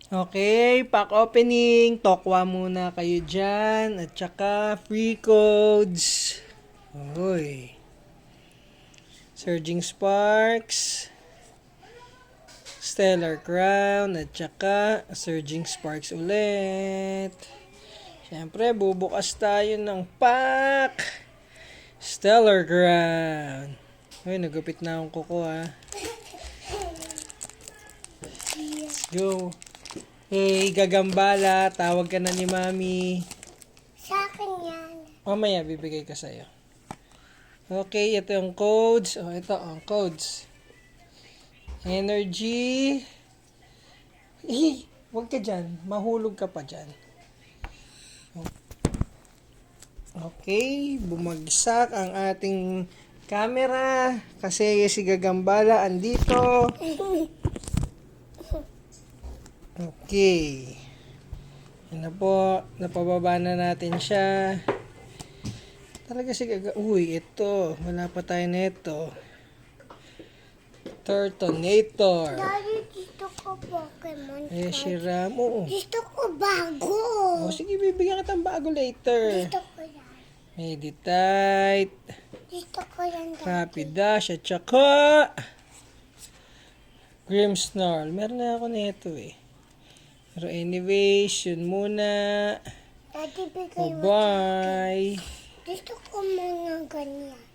Okay, pack opening. Tokwa muna kayo dyan. At saka free codes. Uy. Surging Sparks. Stellar Crown. At saka Surging Sparks ulit. Siyempre, bubukas tayo ng pack. Stellar Crown. Uy, nagupit na akong kuko ha. Let's go. Hey, Gagambala, tawag ka na ni Mami. Sa akin yan. Mamaya, bibigay ka sa'yo. Okay, ito yung codes. Ito ang codes. Energy. Huwag ka dyan. Mahulog ka pa dyan. Okay, bumagsak ang ating camera kasi si Gagambala andito. Okay. Yan na po. Napababa na natin siya. Talaga si Uy, ito. Wala pa tayo nito. Turtonator. Daddy, gusto ko Pokemon. Shiramo. Gusto ko bago. Sige, bibigyan kita ng bago later. Gusto ko yan. Meditite. Gusto ko yan. Rapidash. At saka Grimmsnarl. Meron na ako nito eh. Pero anyways, yun muna. Daddy, bigay mo. Bye-bye. Gusto ko mga ganyan.